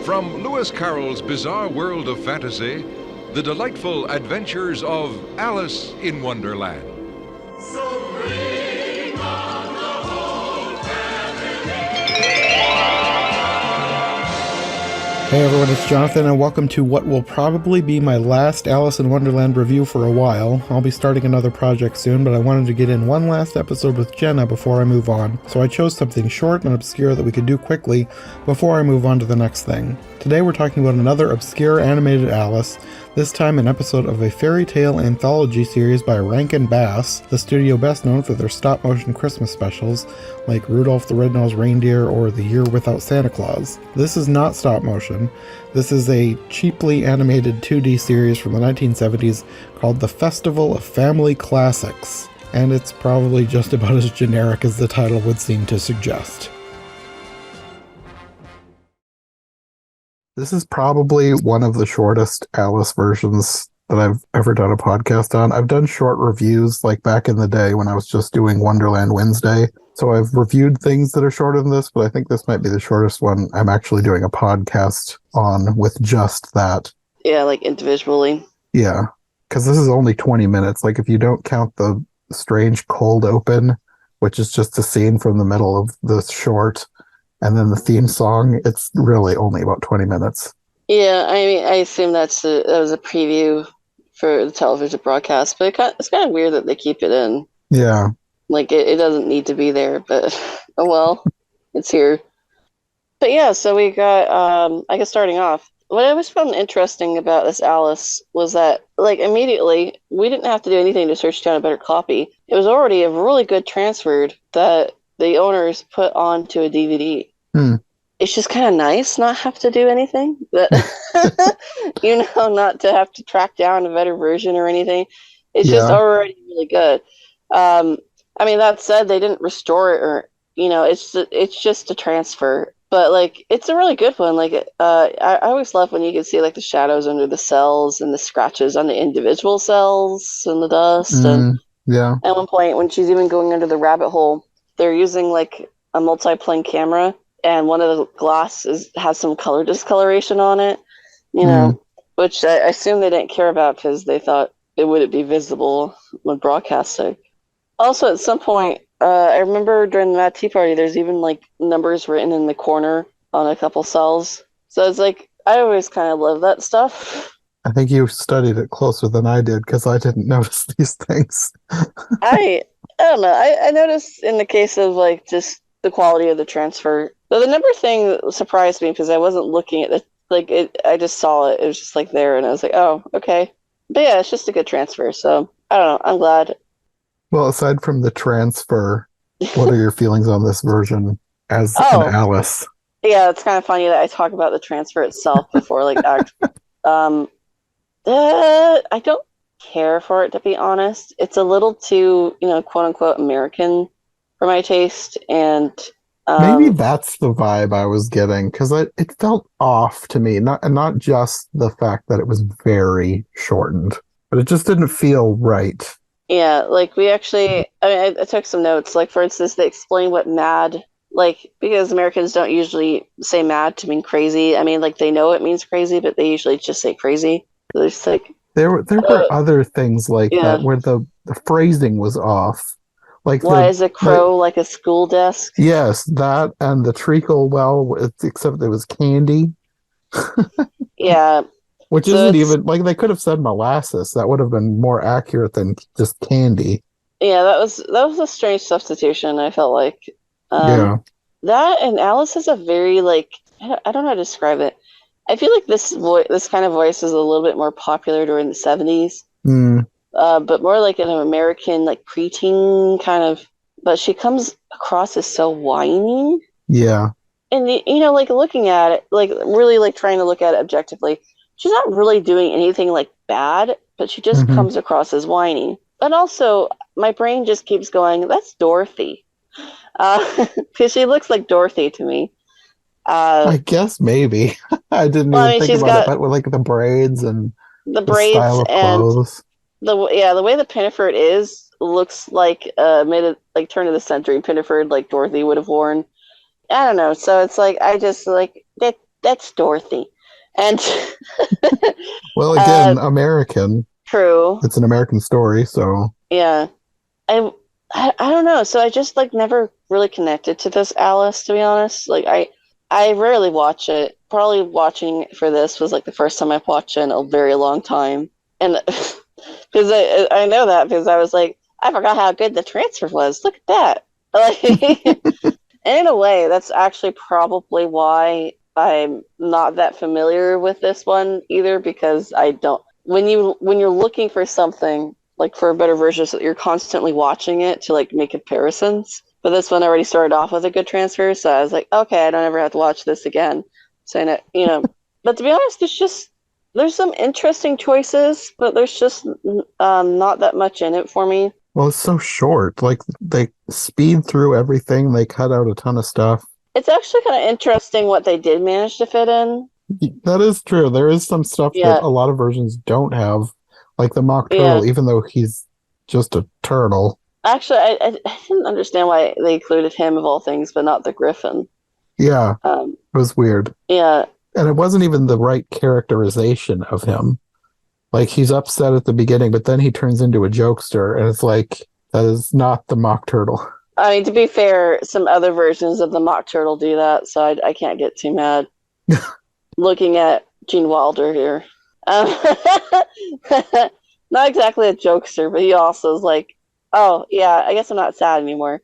From Lewis Carroll's bizarre world of fantasy, the delightful adventures of Alice in Wonderland. So bring on the whole family. Hey everyone, it's Jonathan, and welcome to what will probably be my last Alice in Wonderland review for a while. I'll be starting another project soon, but I wanted to get in one last episode with Jenna before I move on, so I chose something short and obscure that we could do quickly before I move on to the next thing. Today we're talking about another obscure animated Alice, this time an episode of a fairy tale anthology series by Rankin, the studio best known for their stop-motion Christmas specials, like Rudolph the Red-Nosed Reindeer or The Year Without Santa Claus. This is not stop-motion. This is a cheaply animated 2D series from the 1970s called The Festival of Family Classics, and it's probably just about as generic as the title would seem to suggest. This is probably one of the shortest Alice versions that I've ever done a podcast on. I've done short reviews like back in the day when I was just doing Wonderland Wednesday. So I've reviewed things that are shorter than this, but I think this might be the shortest one I'm actually doing a podcast on with just that. Yeah, like individually. Yeah, because this is only 20 minutes. Like if you don't count the strange cold open, which is just a scene from the middle of the short, and then the theme song, it's really only about 20 minutes. Yeah, I mean, I assume that was a preview for the television broadcast, but it's kind of weird that they keep it in. Yeah. Like, it doesn't need to be there, but oh well, it's here. But yeah, so we got, I guess starting off, what I always found interesting about this Alice was that, like, immediately, we didn't have to do anything to search down a better copy. It was already a really good transfer that the owners put onto a DVD. It's just kind of nice not have to do anything, but not to have to track down a better version or anything. It's just already really good. I mean, that said, they didn't restore it, or it's just a transfer, but like it's a really good one. Like I always love when you can see like the shadows under the cells and the scratches on the individual cells and the dust. And at one point, when she's even going under the rabbit hole, they're using like a multi-plane camera, and one of the glass has some color discoloration on it, which I assume they didn't care about because they thought it wouldn't be visible when broadcasting. Also, at some point, I remember during the Mad Tea Party, there's even like numbers written in the corner on a couple cells. So it's like, I always kind of love that stuff. I think you studied it closer than I did because I didn't notice these things. I don't know. I noticed in the case of like just the quality of the transfer. So the number thing surprised me because I wasn't looking at it. I just saw it. It was just like there, and I was like, oh, okay. But yeah, it's just a good transfer. So I don't know. I'm glad. Well, aside from the transfer, what are your feelings on this version as an Alice? Yeah, it's kind of funny that I talk about the transfer itself before like act. I don't care for it, to be honest. It's a little too, quote unquote American for my taste, and maybe that's the vibe I was getting because it felt off to me. Not just the fact that it was very shortened, but it just didn't feel right. Yeah, like we actually, I took some notes. Like for instance, they explain what mad, like because Americans don't usually say mad to mean crazy. I mean, like they know it means crazy, but they usually just say crazy. So there's like there were other things like that where the phrasing was off. Like why is a crow like a school desk? Yes, that and the treacle well, except it was candy. Yeah. Which isn't even like they could have said molasses. That would have been more accurate than just candy. Yeah, that was a strange substitution. I felt like that, and Alice has a very like I don't know how to describe it. I feel like this kind of voice is a little bit more popular during the 70s. But more like an American, like preteen kind of. But she comes across as so whiny. Yeah. And like looking at it, like really like trying to look at it objectively, she's not really doing anything like bad, but she just comes across as whiny. But also, my brain just keeps going, that's Dorothy, because she looks like Dorothy to me. I guess maybe I didn't even think about it, but with like the braids and the style of clothes. The way the Pinafore looks like turn of the century Pinafore like Dorothy would have worn. I don't know. So it's like I just like that's Dorothy. And Well, again, American. true. It's an American story, so Yeah. I, I don't know. So I just like never really connected to this Alice, to be honest. Like I rarely watch it. Probably watching for this was like the first time I've watched it in a very long time. And because I know that because I was like, I forgot how good the transfer was. Look at that. Like, and in a way, that's actually probably why I'm not that familiar with this one either, because I don't. When you're looking for something like for a better version, so you're constantly watching it to like make comparisons. But this one already started off with a good transfer, so I was like, okay, I don't ever have to watch this again. So but to be honest, there's some interesting choices, but there's just not that much in it for me. well, it's so short. Like they speed through everything. They cut out a ton of stuff. It's actually kind of interesting what they did manage to fit in. That is true. There is some stuff that Yeah, a lot of versions don't have, like the mock yeah. turtle, even though he's just a turtle. Actually, I didn't understand why they included him of all things, but not the Griffin. Yeah, Um, it was weird. yeah, And it wasn't even the right characterization of him. Like he's upset at the beginning, but then he turns into a jokester, and it's like that is not the mock turtle. I mean, to be fair, some other versions of the Mock Turtle do that, so I can't get too mad. Looking at Gene Wilder here. Um, not exactly a jokester, but he also is like, oh, yeah, I guess I'm not sad anymore.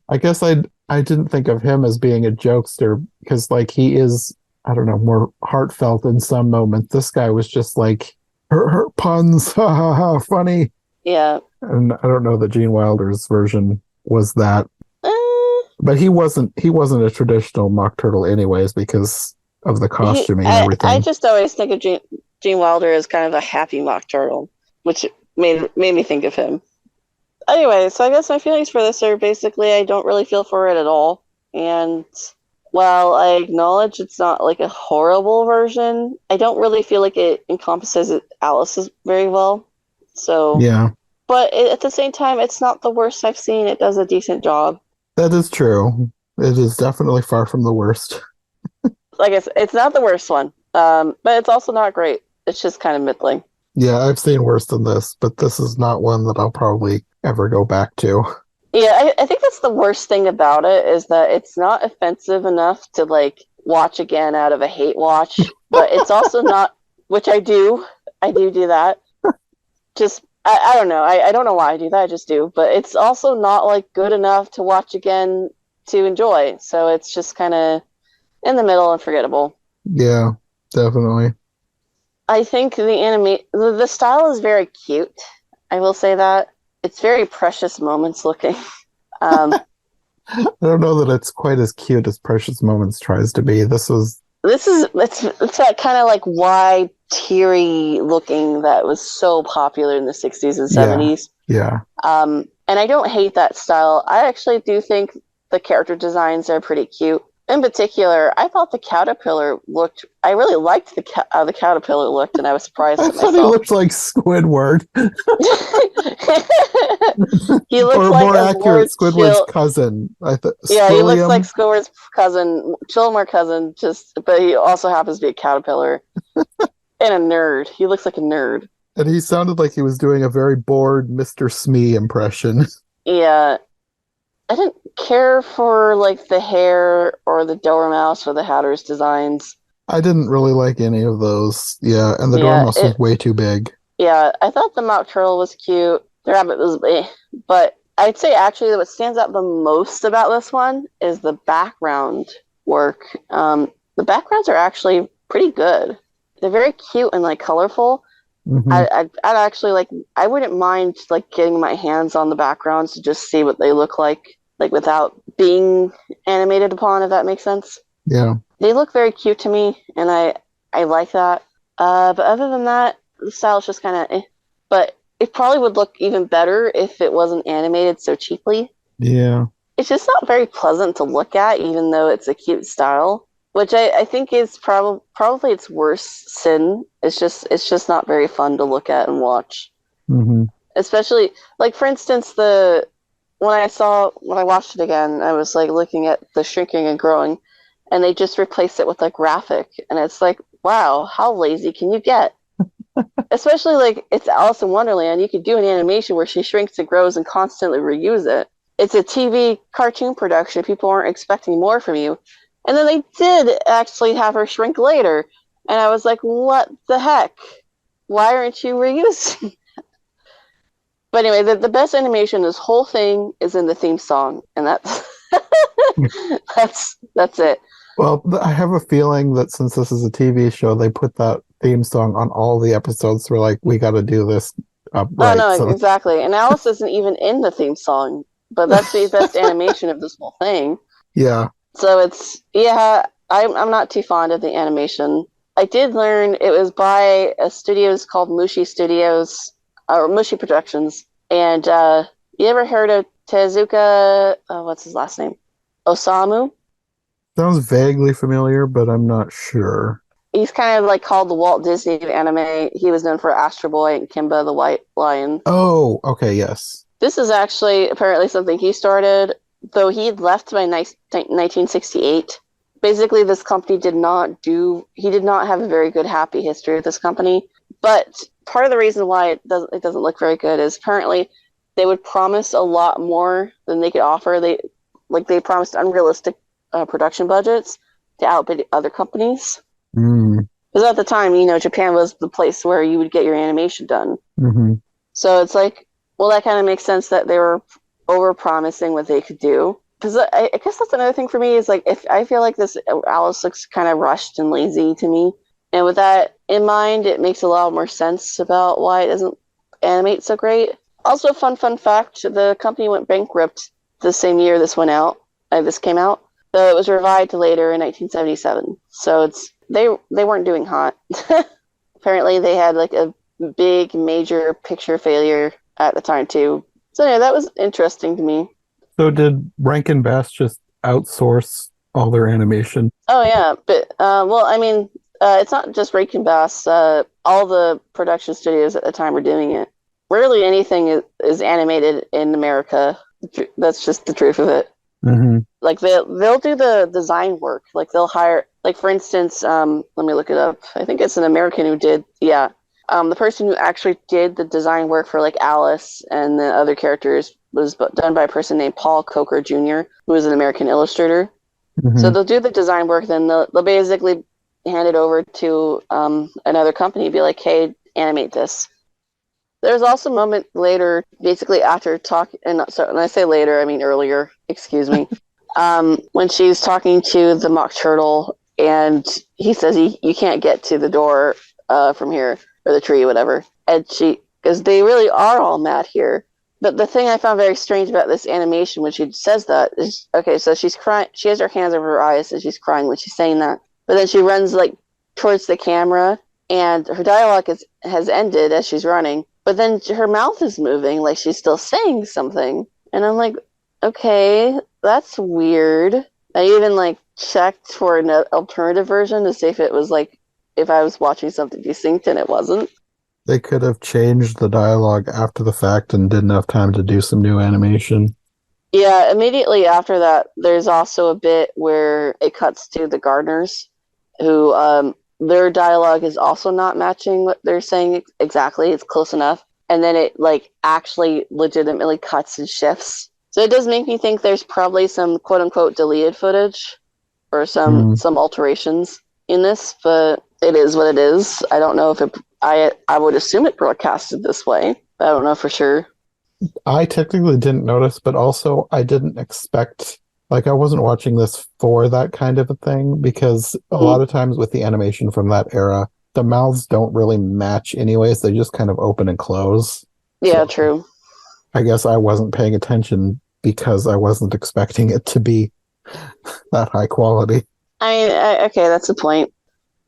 I guess I didn't think of him as being a jokester because like he is, I don't know, more heartfelt in some moments. This guy was just like her puns, ha ha ha, funny. Yeah. And I don't know that Gene Wilder's version was that. Uh, But he wasn't a traditional mock turtle anyways because of the costuming and I everything. just always think of Gene Wilder as kind of a happy Mock Turtle, which made me think of him. Anyway, so I guess my feelings for this are basically I don't really feel for it at all. And while I acknowledge it's not like a horrible version, I don't really feel like it encompasses Alice's very well. So, Yeah, but at the same time, it's not the worst I've seen. It does a decent job. that is true. It is definitely far from the worst. Like it's not the worst one, but it's also not great. It's just kind of middling. Yeah, I've seen worse than this, but this is not one that I'll probably ever go back to. Yeah, I think that's the worst thing about it is that it's not offensive enough to like watch again out of a hate watch, but it's also not, which I do that. Just I don't know. I don't know why I do that. I just do, but it's also not like good enough to watch again to enjoy. So it's just kind of in the middle and forgettable. Yeah, definitely. I think the style is very cute. I will say that it's very precious moments looking. Um, I don't know that it's quite as cute as Precious Moments tries to be. it's that kind of like wide, teary looking that was so popular in the 60s and Yeah, 70s. yeah. And I don't hate that style. I actually do think the character designs are pretty cute. In particular, I thought the caterpillar looked. I really liked how the caterpillar looked, and I was surprised I at thought he myself. looked like Squidward, He looks or like more a accurate, more Squidward's chill. cousin. I thought Yeah, he looks like Squilliam, Squidward's cousin, Chillmore cousin. But he also happens to be a caterpillar and a nerd. He looks like a nerd. and he sounded like he was doing a very bored Mr. Smee impression. Yeah, I didn't care for like the hair or the Dormouse or the Hatter's designs. I didn't really like any of those. Yeah, and the Yeah, Dormouse was way too big. yeah, I thought the Mock Turtle was cute. The rabbit was but I'd say actually what stands out the most about this one is the background work. The backgrounds are actually pretty good. They're very cute and like colorful. Hmm. I'd actually like I wouldn't mind like getting my hands on the backgrounds to just see what they look like without being animated upon, if that makes sense. Yeah. They look very cute to me, and I like that. But other than that, the style is just kind of But it probably would look even better if it wasn't animated so cheaply. Yeah. It's just not very pleasant to look at, even though it's a cute style, which I think is probably its worst sin. It's just not very fun to look at and watch. Hmm. Especially like for instance, when I watched it again, I was like looking at the shrinking and growing, and they just replace it with a graphic. And it's like, wow, how lazy can you get? Especially like it's Alice in Wonderland. You could do an animation where she shrinks and grows and constantly reuse it. It's a TV cartoon production. People aren't expecting more from you. And then they did actually have her shrink later. And I was like, what the heck? Why aren't you reusing? But anyway, the best animation in this whole thing is in the theme song. And that's it. Well, I have a feeling that since this is a TV show, they put that theme song on all the episodes. We're like, we got to do this Oh, right. no, So, exactly. And Alice isn't even in the theme song, but that's the best animation of this whole thing. yeah. So it's, yeah, I'm not too fond of the animation. I did learn it was by a studios called Mushi Studios, or Mushi Productions. And you ever heard of Tezuka, what's his last name? Osamu? Sounds vaguely familiar, but I'm not sure. He's kind of like called the Walt Disney of anime. He was known for Astro Boy and Kimba the White Lion. Oh, okay, yes. This is actually apparently something he started, though he left by 1968. Basically, this company did not have a very good happy history with this company. But part of the reason why it doesn't look very good is apparently they would promise a lot more than they could offer. They promised unrealistic production budgets to outbid other companies. Because at the time, Japan was the place where you would get your animation done. Mm-hmm. So it's like, well, that kind of makes sense that they were over-promising what they could do. Because I guess that's another thing for me is like, if I feel like this Alice looks kind of rushed and lazy to me. And with that in mind, it makes a lot more sense about why it doesn't animate so great. Also, fun fact, the company went bankrupt the same year this came out. So it was revived later in 1977. So they weren't doing hot. Apparently, they had like a big major picture failure at the time too. So yeah, that was interesting to me. So did Rankin Bass just outsource all their animation? Oh yeah, but well, I mean, it's not just Rankin Bass. All the production studios at the time were doing it. Rarely anything is animated in America. That's just the truth of it. Mm-hmm. Like they'll do the design work. Like they'll hire, like for instance, let me look it up. I think it's an American who did, yeah. The person who actually did the design work for like Alice and the other characters was done by a person named Paul Coker Jr., who is an American illustrator. Mm-hmm. So they'll do the design work, then they'll basically hand it over to another company, be like, hey, animate this. There's also a moment later, basically after talking, and so when I say later, I mean earlier, excuse me, when she's talking to the Mock Turtle, and he says you can't get to the door from here, or the tree, whatever. And because they really are all mad here. But the thing I found very strange about this animation when she says that is, okay, so she's crying, she has her hands over her eyes and she's crying when she's saying that. But then she runs like towards the camera and her dialogue has ended as she's running. But then her mouth is moving like she's still saying something. And I'm like, okay, that's weird. I even like checked for an alternative version to see if it was like, if I was watching something desynced and it wasn't. They could have changed the dialogue after the fact and didn't have time to do some new animation. Yeah, immediately after that, there's also a bit where it cuts to the gardeners, who their dialogue is also not matching what they're saying exactly. It's close enough. And then it like actually legitimately cuts and shifts. So it does make me think there's probably some quote unquote deleted footage or some alterations in this, but it is what it is. I don't know if I would assume it broadcasted this way, but I don't know for sure. I technically didn't notice, but also I didn't expect, like I wasn't watching this for that kind of a thing, because a lot of times with the animation from that era, the mouths don't really match anyways. They just kind of open and close. Yeah, So true. I guess I wasn't paying attention because I wasn't expecting it to be that high quality. I mean, okay, that's the point.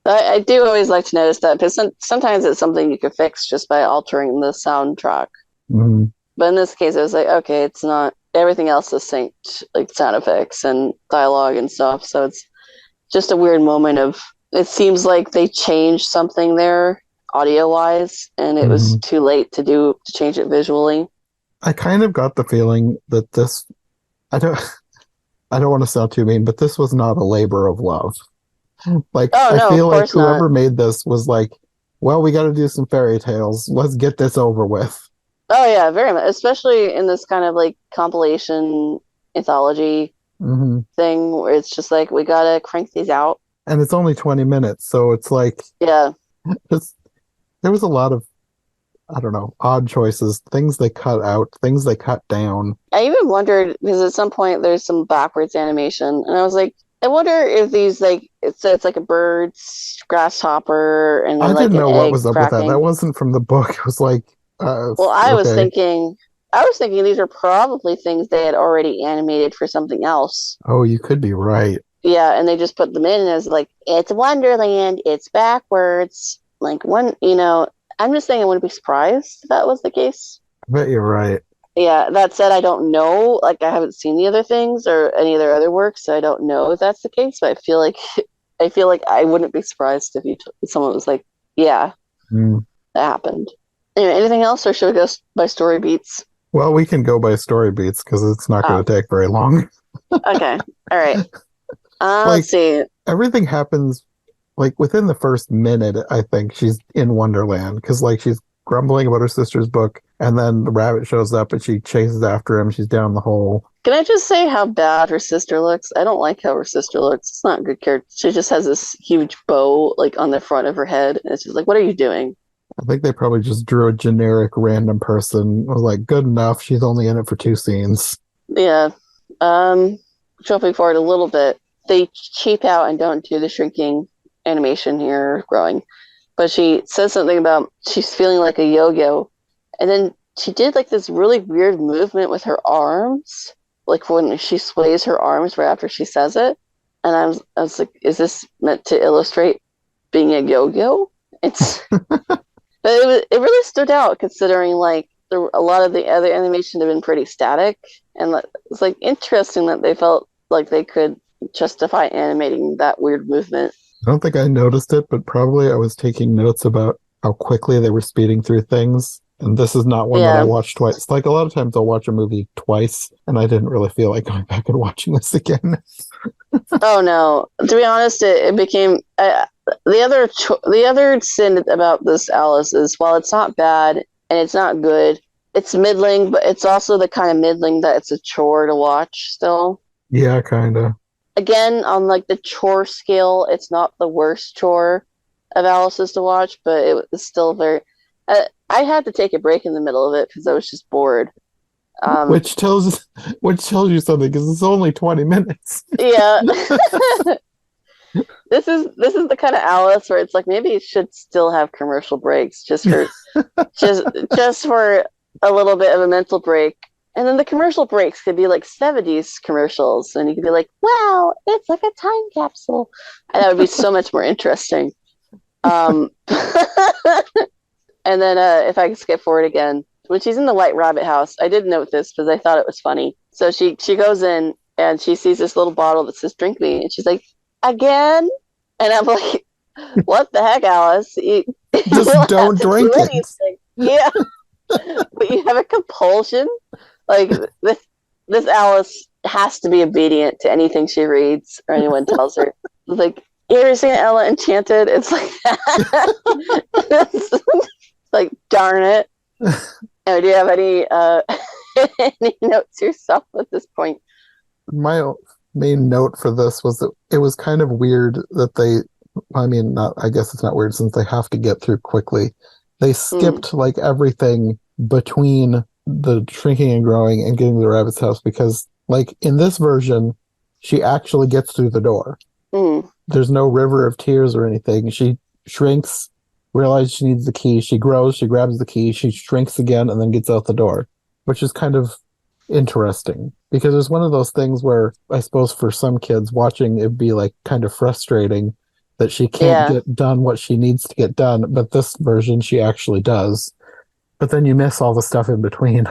I do always like to notice that because sometimes it's something you could fix just by altering the soundtrack. Mm-hmm. But in this case, it was like, okay, it's not, everything else is synced, like sound effects and dialogue and stuff. So it's just a weird moment of, it seems like they changed something there audio-wise, and it was too late to change it visually. I kind of got the feeling that this, I I don't want to sound too mean, but this was not a labor of love. Like, Oh I no, of feel like course not. whoever made this was like, well, we got to do some fairy tales. Let's get this over with. Oh yeah, very much. Especially in this kind of like compilation anthology Hmm. thing where it's just like we gotta crank these out. And it's only 20 minutes, so it's like, Yeah. it's, there was a lot of, I don't know, odd choices, things they cut out, things they cut down. I even wondered because at some point there's some backwards animation, and I was like, I wonder if these like it's like a bird's grasshopper and I then like didn't an know what egg was up with that. That cracking. wasn't from the book. It was like, Well, okay. I was thinking these are probably things they had already animated for something else. Oh, you could be right. Yeah, and they just put them in as like it's Wonderland, it's backwards. Like one, I'm just saying I wouldn't be surprised if that was the case. I bet you're right. Yeah, that said, I don't know. Like, I haven't seen the other things or any of their other works, so I don't know if that's the case. But I feel like I wouldn't be surprised if someone was like, "Yeah, Mm. that happened." Anyway, anything else, or should we go by story beats? Well, we can go by story beats because it's not going Oh, to take very long. okay, all right. Like, Let's see. everything happens like within the first minute. I think she's in Wonderland because like she's grumbling about her sister's book, and then the rabbit shows up and she chases after him. She's down the hole. Can I just say how bad her sister looks? I don't like how her sister looks. It's not a good character. She just has this huge bow like on the front of her head, and it's just like, what are you doing? I think they probably just drew a generic random person. I was like, good enough. She's only in it for 2 scenes. Yeah. Um, Jumping forward a little bit, they cheap out and don't do the shrinking animation here growing. But she says something about she's feeling like a yo-yo. And then she did like this really weird movement with her arms, like when she sways her arms right after she says it. And I was like, is this meant to illustrate being a yo-yo? It's but it really stood out considering like a lot of the other animation had been pretty static, and it's like interesting that they felt like they could justify animating that weird movement. I don't think I noticed it, but probably I was taking notes about how quickly they were speeding through things. And this is not one that I Yeah. watched twice. Like a lot of times I'll watch a movie twice, and I didn't really feel like going back and watching this again. Oh no. To be honest, it became the other sin about this Alice is while it's not bad and it's not good, it's middling, but it's also the kind of middling that it's a chore to watch still. Yeah, kind of. Again, on like the chore scale, it's not the worst chore of Alice's to watch, but it was still very. I had to take a break in the middle of it because I was just bored. Um, Which tells which tells you something because it's only 20 minutes. yeah, this is the kind of Alice where it's like maybe it should still have commercial breaks just just for a little bit of a mental break. And then the commercial breaks could be like 70s commercials, and you could be like, wow, it's like a time capsule. And that would be so much more interesting. Um, and then if I could skip forward again, when she's in the White Rabbit house, I did note this because I thought it was funny. So she goes in and she sees this little bottle that says "Drink me," and she's like, "Again?" And I'm like, "What the heck, Alice? You Just don't don't have to drink do it. anything." Yeah, but you have a compulsion. Like this Alice has to be obedient to anything she reads or anyone tells her. It's like, you ever seen Ella Enchanted? It's like that. It's like, darn it. Oh, do you have any any notes yourself at this point? My main note for this was that it was kind of weird that they, I mean, not, I guess it's not weird since they have to get through quickly. They skipped like everything between the shrinking and growing and getting to the rabbit's house because, like, in this version, she actually gets through the door. Mm. There's no river of tears or anything. She shrinks, realizes she needs the key. She grows, she grabs the key, she shrinks again, and then gets out the door, which is kind of interesting because it's one of those things where I suppose for some kids watching it'd be like kind of frustrating that she can't Yeah. get done what she needs to get done, but this version she actually does. But then you miss all the stuff in between.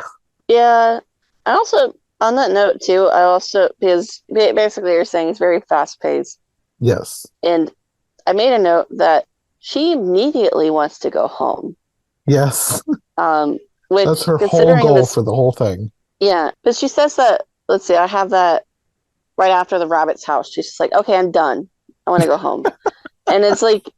Yeah. I also, on that note too, I also, because basically you're saying it's very fast paced. Yes. And I made a note that she immediately wants to go home. Yes. Which That's her whole considering goal this, for the whole thing. yeah, but she says that, let's see, I have that right after the rabbit's house. She's just like, okay, I'm done. I want to go home. And it's like,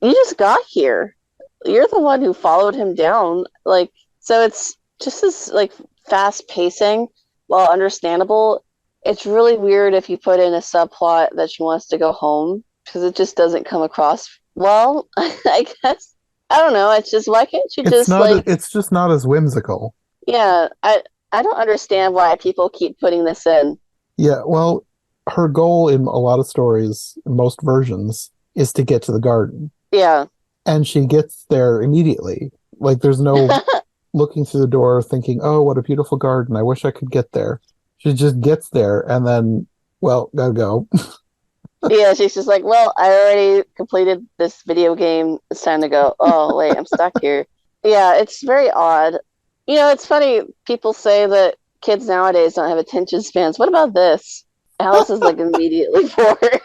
you just got here. You're the one who followed him down. Like, so it's just as like fast pacing, while understandable. It's really weird if you put in a subplot that she wants to go home because it just doesn't come across well. I guess I don't know. It's just why can't you It's just not. like It's just not as whimsical. yeah, I don't understand why people keep putting this in. Yeah. Well, her goal in a lot of stories, in most versions, is to get to the garden, Yeah. and she gets there immediately. Like there's no looking through the door thinking, "Oh, what a beautiful garden. I wish I could get there." She just gets there and then, well, gotta go. Yeah, she's just like, well, I already completed this video game. It's time to go. Oh, wait, I'm stuck here. Yeah, it's very odd. You know, it's funny. People say that kids nowadays don't have attention spans. What about this? Alice is like immediately bored.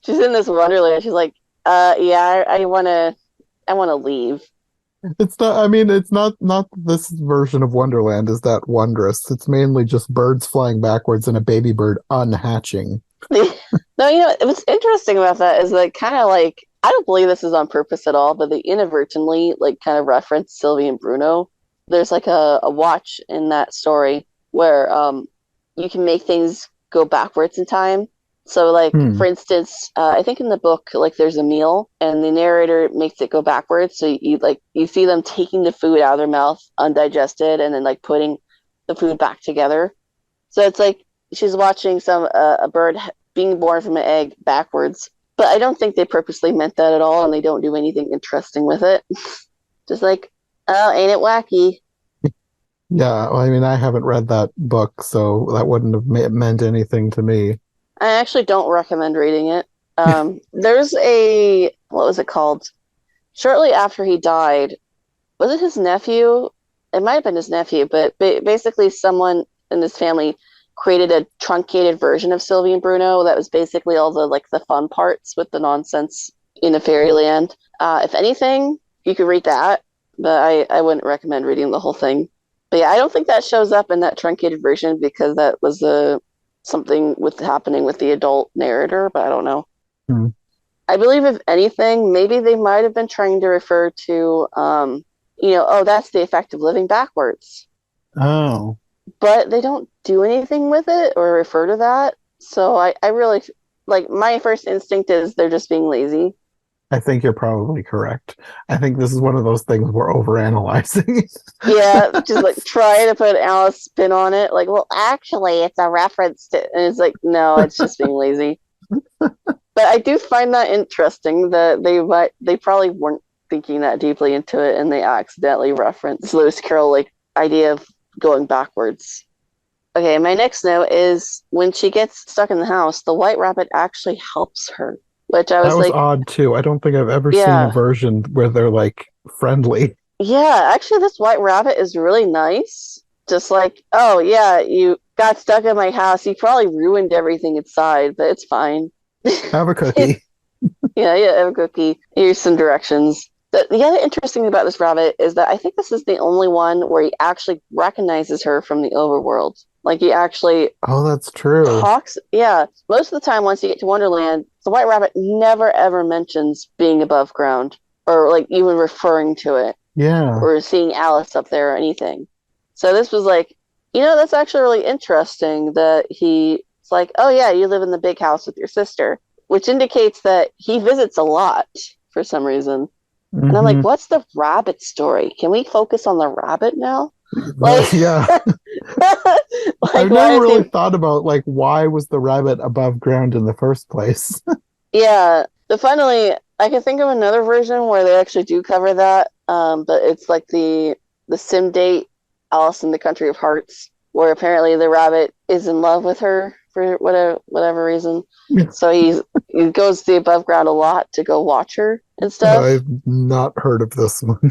She's in this Wonderland. She's like, yeah, I wanna leave. It's not, I mean, it's not this version of Wonderland is that wondrous. It's mainly just birds flying backwards and a baby bird unhatching. No, you know, what's interesting about that is like kind of like I don't believe this is on purpose at all, but they inadvertently like kind of reference Sylvie and Bruno. There's like a watch in that story where you can make things go backwards in time. So like Hmm. for instance, I think in the book like there's a meal and the narrator makes it go backwards. So you see them taking the food out of their mouth undigested and then like putting the food back together. So it's like she's watching a bird being born from an egg backwards. But I don't think they purposely meant that at all, and they don't do anything interesting with it. Just like, oh, ain't it wacky? Yeah, well, I mean, I haven't read that book, so that wouldn't have meant anything to me. I actually don't recommend reading it. There's a what was it called? Shortly after he died, was it his nephew? It might have been his nephew, but basically someone in his family created a truncated version of Sylvie and Bruno that was basically all the like the fun parts with the nonsense in a fairyland. If anything, you could read that, but I wouldn't recommend reading the whole thing. But yeah, I don't think that shows up in that truncated version because that was something with happening with the adult narrator, but I don't know. Hmm. I believe if anything, maybe they might have been trying to refer to oh, that's the effect of living backwards. Oh, But they don't do anything with it or refer to that. So I really like my first instinct is they're just being lazy. I think you're probably correct. I think this is one of those things we're overanalyzing. Yeah, just like try to put Alice spin on it. Like, well, actually, it's a reference to, and it's like, no, it's just being lazy. But I do find that interesting that they probably weren't thinking that deeply into it, and they accidentally referenced Lewis Carroll like idea of going backwards. Okay, my next note is when she gets stuck in the house, the white rabbit actually helps her, which I That was was like, odd too. I don't think I've ever seen a yeah, version where they're like friendly. yeah, actually, this white rabbit is really nice. Just like, oh, yeah, you got stuck in my house. You probably ruined everything inside, but it's fine. Have a cookie. Yeah, have a cookie. Here's some directions. The other interesting thing about this rabbit is that I think this is the only one where he actually recognizes her from the overworld. Like he actually Oh, that's true. talks. Yeah, most of the time, once you get to Wonderland, the White Rabbit never ever mentions being above ground or like even referring to it Yeah. or seeing Alice up there or anything. So this was like, that's actually really interesting that he's like, oh yeah, you live in the big house with your sister, which indicates that he visits a lot for some reason. And I'm like, Hmm. what's the rabbit story? Can we focus on the rabbit now? Like, Yeah. like I've why never is really he? thought about like why was the rabbit above ground in the first place? Yeah, but finally, I can think of another version where they actually do cover that. But it's like the sim date Alice in the Country of Hearts, where apparently the rabbit is in love with her for whatever reason. So he goes to the above ground a lot to go watch her and stuff. I've not heard of this one.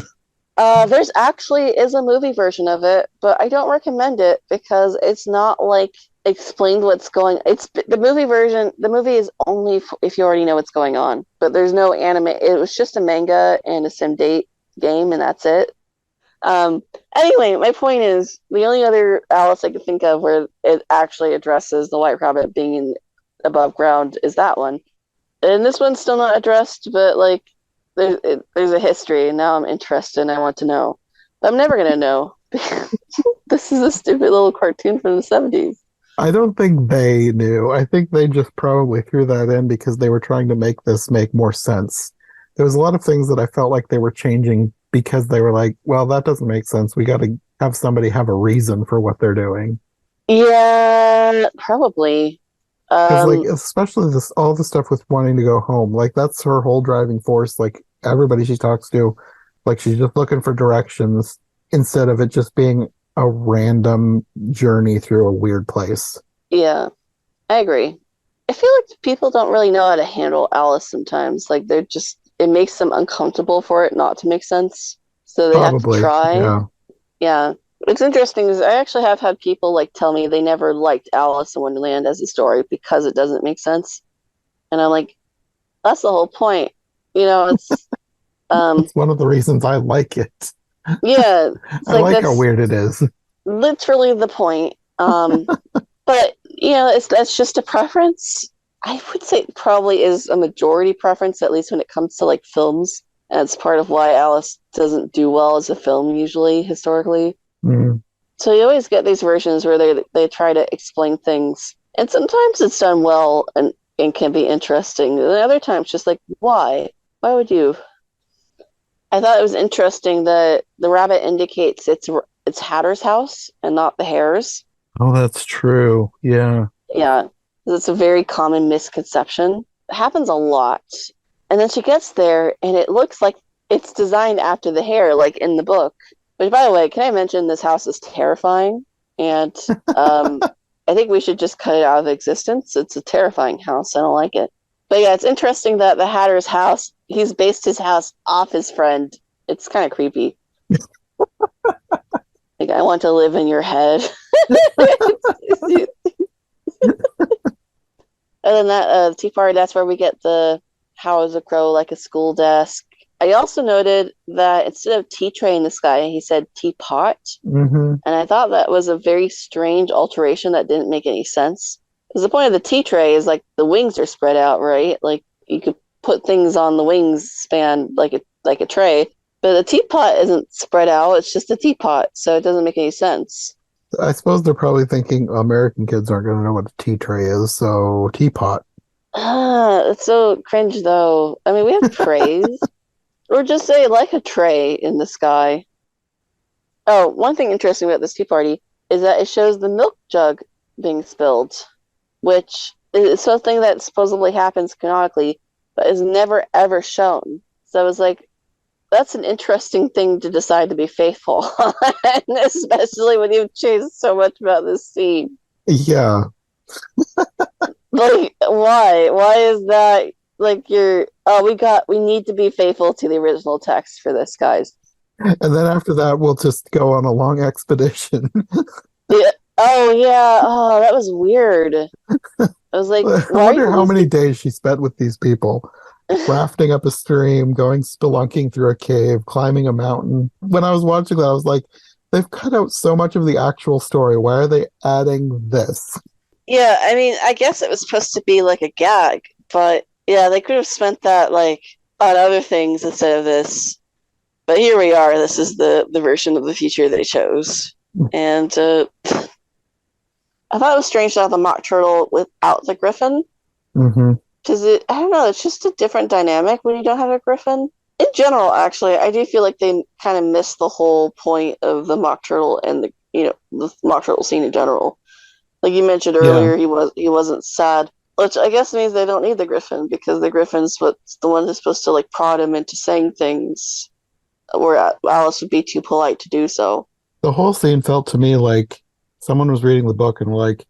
There's actually is a movie version of it, but I don't recommend it because it's not like explained what's going. It's the movie version. The movie is only if you already know what's going on, but there's no anime. It was just a manga and a sim date game, and that's it. Um, anyway, my point is the only other Alice I could think of where it actually addresses the White Rabbit being in above ground is that one. And this one's still not addressed, but like there's a history, and now I'm interested and I want to know. But I'm never gonna know. This is a stupid little cartoon from the 70s. I don't think they knew. I think they just probably threw that in because they were trying to make this make more sense. There was a lot of things that I felt like they were changing because they were like, well, that doesn't make sense. We got to have somebody have a reason for what they're doing. Yeah, probably. Because like Um, especially this all the stuff with wanting to go home, like that's her whole driving force. Like everybody she talks to, like she's just looking for directions instead of it just being a random journey through a weird place. yeah, I agree. I feel like people don't really know how to handle Alice sometimes. Like they're just it makes them uncomfortable for it not to make sense. So they have to Probably, try. yeah. Yeah. What's interesting is I actually have had people like tell me they never liked Alice in Wonderland as a story because it doesn't make sense. And I'm like, that's the whole point. You know, it's um It's one of the reasons I like it. yeah, it's I like like how that's weird it is. literally the point. But that's just a preference. I would say it probably is a majority preference, at least when it comes to like films. And it's part of why Alice doesn't do well as a film usually, historically. Mm. So you always get these versions where they try to explain things. And sometimes it's done well and can be interesting. And other times just like, why? Why would you? I thought it was interesting that the rabbit indicates it's Hatter's house and not the hare's. Oh, that's true. Yeah. Yeah, it's a very common misconception. It happens a lot. And then she gets there and it looks like it's designed after the hare, like in the book. Which, by the way, can I mention this house is terrifying? And um, I think we should just cut it out of existence. It's a terrifying house. I don't like it. But yeah, it's interesting that the Hatter's house, he's based his house off his friend. It's kind of creepy. Like, I want to live in your head. Other than that, Tea Party, that's where we get the how is a crow like a school desk. I also noted that instead of tea tray in the sky, he said teapot. Hmm. And I thought that was a very strange alteration that didn't make any sense. Because the point of the tea tray is like the wings are spread out, right? Like you could put things on the wings span like a tray. But the teapot isn't spread out, it's just a teapot, so it doesn't make any sense. I suppose they're probably thinking American kids aren't going to know what a tea tray is, so teapot. It's so cringe though. I mean, we have trays. Or just say like a tray in the sky. Oh, one thing interesting about this tea party is that it shows the milk jug being spilled, which is something that supposedly happens canonically, but is never ever shown. So it's like that's an interesting thing to decide to be faithful on, especially when you've changed so much about this scene. Yeah. Like, why? Why is that like you're oh we need to be faithful to the original text for this, guys. And then after that, we'll just go on a long expedition. Yeah. Oh yeah. Oh, that was weird. I was like, I why are wonder you how many losing? days she spent with these people, rafting up a stream, going spelunking through a cave, climbing a mountain. When I was watching that, I was like, they've cut out so much of the actual story. Why are they adding this? Yeah, I mean, I guess it was supposed to be like a gag, but yeah, they could have spent that like on other things instead of this. But here we are. This is the version of the future they chose, and I thought it was strange to have the mock turtle without the griffin. Hmm. Because I don't know, it's just a different dynamic when you don't have a griffin. In general, actually, I do feel like they kind of missed the whole point of the mock turtle and the mock turtle scene in general. Like you mentioned Yeah. earlier, he wasn't sad, which I guess means they don't need the griffin because the griffin's what's the one that's supposed to like prod him into saying things where Alice would be too polite to do so. The whole scene felt to me like someone was reading the book and like,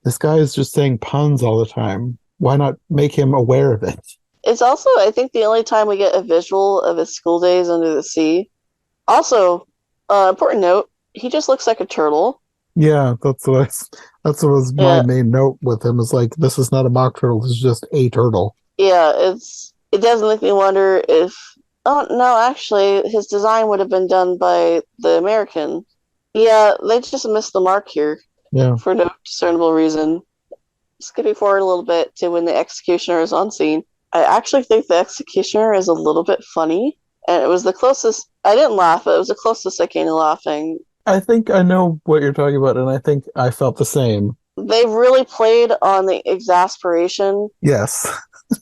this guy is just saying puns all the time. Why not make him aware of it? It's also, I think, the only time we get a visual of his school days under the sea. Also, important note, he just looks like a turtle. Yeah, that's what was my Yeah, main note with him is like, this is not a mock turtle, this is just a turtle. yeah, it does make me wonder if Oh, no, actually, his design would have been done by the American. Yeah, they just missed the mark here Yeah. for no discernible reason. Skipping forward a little bit to when the executioner is on scene. I actually think the executioner is a little bit funny, and it was the closest. I didn't laugh, but it was the closest I came to laughing. I think I know what you're talking about, and I think I felt the same. They really played on the exasperation. Yes.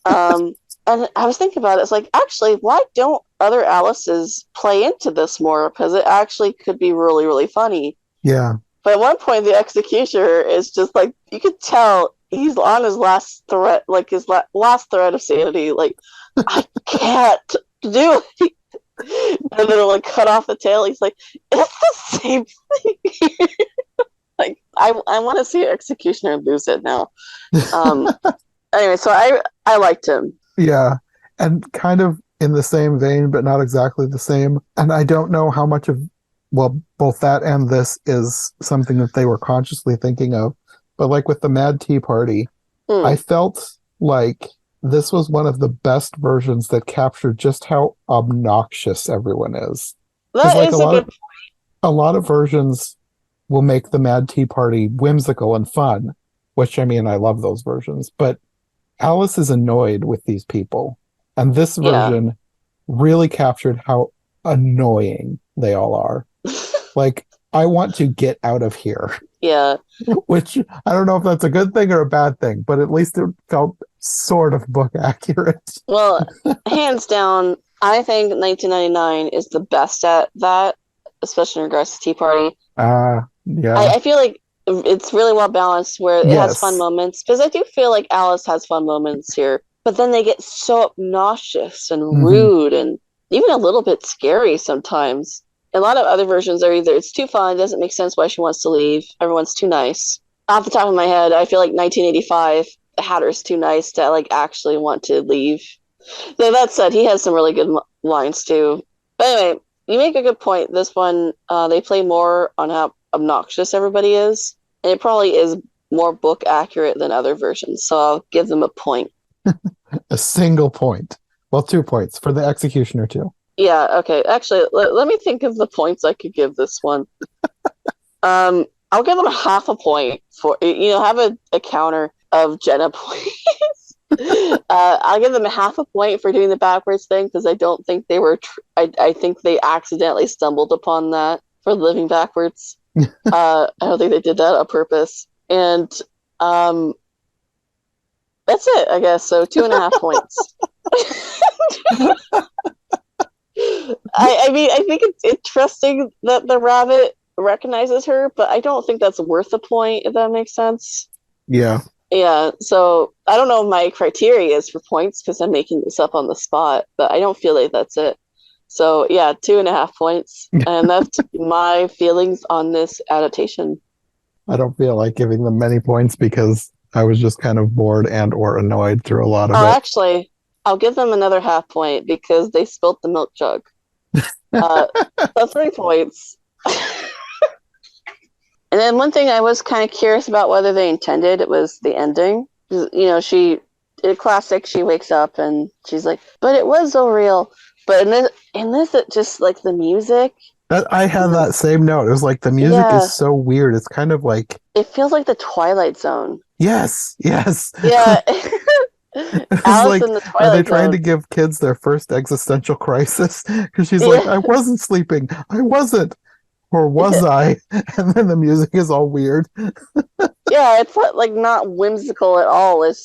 Um, and I was thinking about it. It's like, actually, why don't other Alices play into this more? Because it actually could be really, really funny. Yeah. But at one point, the executioner is just like, you could tell he's on his last threat, like his last threat of sanity. Like, I can't do it. And then it'll like cut off the tail. He's like, it's the same thing. Like, I want to see an executioner lose it now. Anyway, so I liked him. Yeah. And kind of in the same vein, but not exactly the same. And I don't know how much of, well, both that and this is something that they were consciously thinking of. But like with the Mad Tea Party, I felt like this was one of the best versions that captured just how obnoxious everyone is. That like is a good point. a lot of versions will make the Mad Tea Party whimsical and fun, which I mean, I love those versions, but Alice is annoyed with these people. And this version really captured how annoying they all are. Like, I want to get out of here. Yeah. Which I don't know if that's a good thing or a bad thing, but at least it felt sort of book accurate. Well, hands down, I think 1999 is the best at that, especially in regards to Tea Party. Yeah. I feel like it's really well balanced where it has fun moments, because I do feel like Alice has fun moments here, but then they get so obnoxious and rude and even a little bit scary sometimes. A lot of other versions are either it's too fun, it doesn't make sense why she wants to leave, everyone's too nice. Off the top of my head, I feel like 1985, the Hatter's too nice to like actually want to leave. Though that said, he has some really good lines too. But anyway, you make a good point. This one, they play more on how obnoxious everybody is, and it probably is more book accurate than other versions. So I'll give them a point. A single point. Well, 2 points for the executioner too. Yeah, okay. Actually, let me think of the points I could give this one. I'll give them half a point for, have a counter of Jenna points. I'll give them a half a point for doing the backwards thing, because I don't think they were, I think they accidentally stumbled upon that for living backwards. I don't think they did that on purpose. And that's it, I guess. So 2.5 points. I mean, I think it's interesting that the rabbit recognizes her, but I don't think that's worth a point, if that makes sense. Yeah. Yeah, so I don't know what my criteria is for points, because I'm making this up on the spot, but I don't feel like that's it. So yeah, 2.5 points. And that's my feelings on this adaptation. I don't feel like giving them many points because I was just kind of bored and or annoyed through a lot of it. Actually, I'll give them another half point because they spilt the milk jug. That's 3 points. And then one thing I was kind of curious about whether they intended, it was the ending. She, in classic, she wakes up and she's like, but it was so real. But in this, it just, like, the music. I had that same note. It was like, the music is so weird. It's kind of like... It feels like the Twilight Zone. Yes. Yeah. Alice in the Twilight Zone. Are they trying to give kids their first existential crisis? Because she's like, I wasn't sleeping. I wasn't. Or was I? And then the music is all weird. Yeah, it's not whimsical at all. It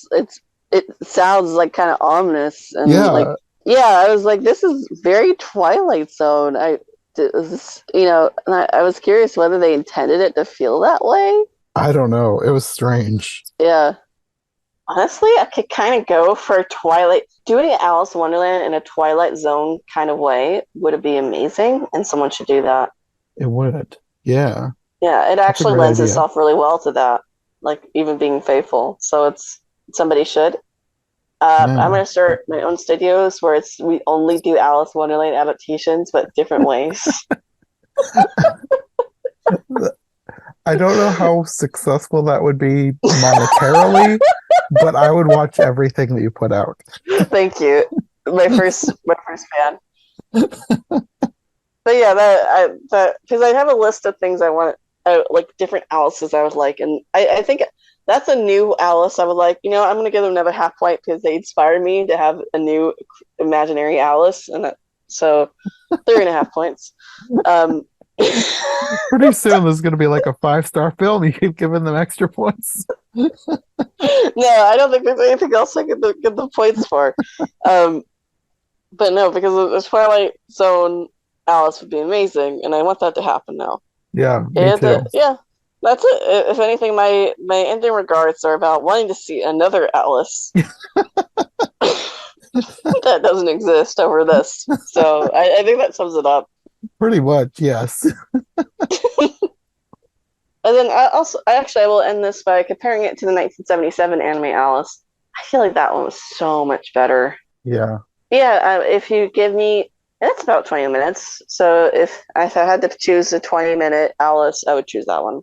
sounds like kind of ominous and I was like, this is very Twilight Zone. I was curious whether they intended it to feel that way. I don't know. It was strange. Yeah. Honestly, I could kind of go for Twilight. Doing Alice in Wonderland in a Twilight Zone kind of way would be amazing, and someone should do that. It would. Yeah. Yeah, it actually lends itself really well to that, like even being faithful. So somebody should. I'm going to start my own studios where we only do Alice in Wonderland adaptations, but different ways. I don't know how successful that would be monetarily, but I would watch everything that you put out. Thank you. My first fan. But yeah, that because I have a list of things I want, like different Alice's I would like, and I think that's a new Alice I would like. You know, I'm gonna give them another half point because they inspired me to have a new imaginary Alice, and so 3.5 points. Um, Pretty soon there's going to be like a 5-star film. You keep giving them extra points. no, I don't think there's anything else I could get the points for. But no, because the Twilight Zone Alice would be amazing, and I want that to happen now. Yeah, me too. Yeah, that's it. If anything, my ending regards are about wanting to see another Alice that doesn't exist over this. So I think that sums it up. Pretty much, yes. And then I will end this by comparing it to the 1977 anime Alice. I feel like that one was so much better. Yeah. Yeah, if you give me, and it's about 20 minutes. So if I had to choose a 20-minute Alice, I would choose that one.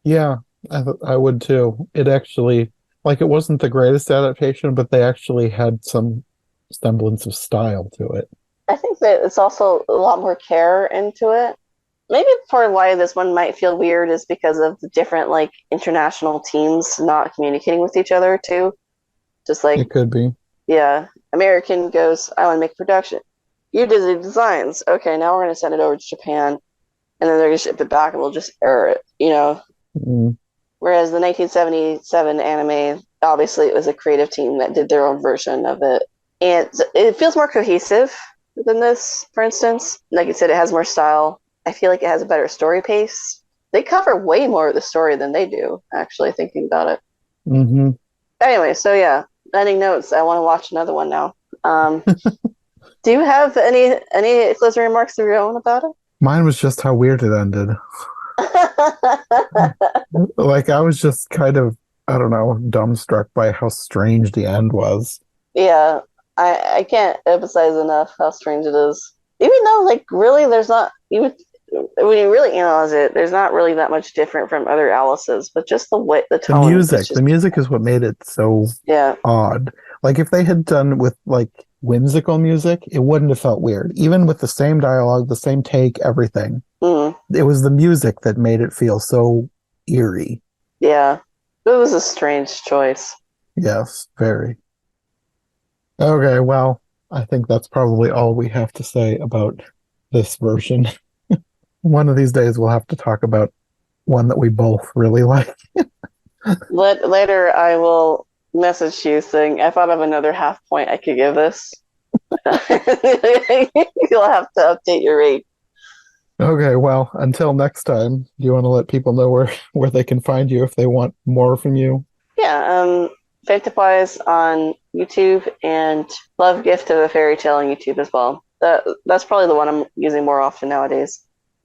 Yeah, I would too. It actually, like, it wasn't the greatest adaptation, but they actually had some semblance of style to it. I think that it's also a lot more care into it. Maybe part of why this one might feel weird is because of the different like international teams not communicating with each other too. Just like it could be. Yeah, American goes, I want to make production. You did the designs. Okay, now we're going to send it over to Japan, and then they're going to ship it back, and we'll just error it. You know. Mm. Whereas the 1977 anime, obviously, it was a creative team that did their own version of it, and it feels more cohesive than this. For instance, like you said, it has more style. I feel like it has a better story pace. They cover way more of the story than they do, actually, thinking about it. Mm-hmm. Anyway, so yeah, ending notes. I want to watch another one now. Do you have any closing remarks of your own about it? Mine was just how weird it ended. Like, I was just kind of, I don't know, dumbstruck by how strange the end was. Yeah, I can't emphasize enough how strange it is. Even though, like, really, there's not, even when you really analyze it, there's not really that much different from other Alice's, but just the way, the tone. The music is what made it so odd. Like, if they had done with, like, whimsical music, it wouldn't have felt weird. Even with the same dialogue, the same take, everything. It was the music that made it feel so eerie. Yeah, it was a strange choice. Yes, very. Okay, well, I think that's probably all we have to say about this version. One of these days we'll have to talk about one that we both really like. Later I will message you saying, I thought of another half point I could give this. You'll have to update your rate. Okay, well, until next time, do you want to let people know where they can find you if they want more from you? Yeah, Phantomwise on YouTube and Love Gift of a Fairy Tale on YouTube as well. That's probably the one I'm using more often nowadays.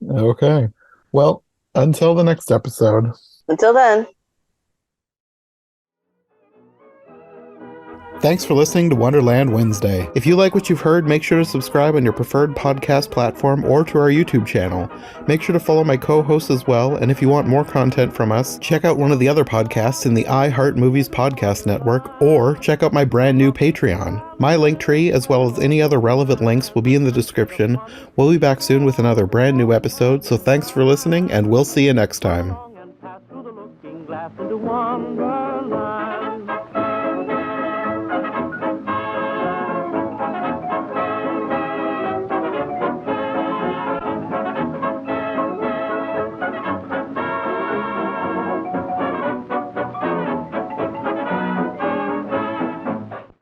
Okay. Well, until the next episode. Until then. Thanks for listening to Wonderland Wednesday. If you like what you've heard, make sure to subscribe on your preferred podcast platform or to our YouTube channel. Make sure to follow my co-hosts as well, and if you want more content from us, check out one of the other podcasts in the iHeart Movies Podcast Network, or check out my brand new Patreon. My link tree, as well as any other relevant links, will be in the description. We'll be back soon with another brand new episode, so thanks for listening, and we'll see you next time.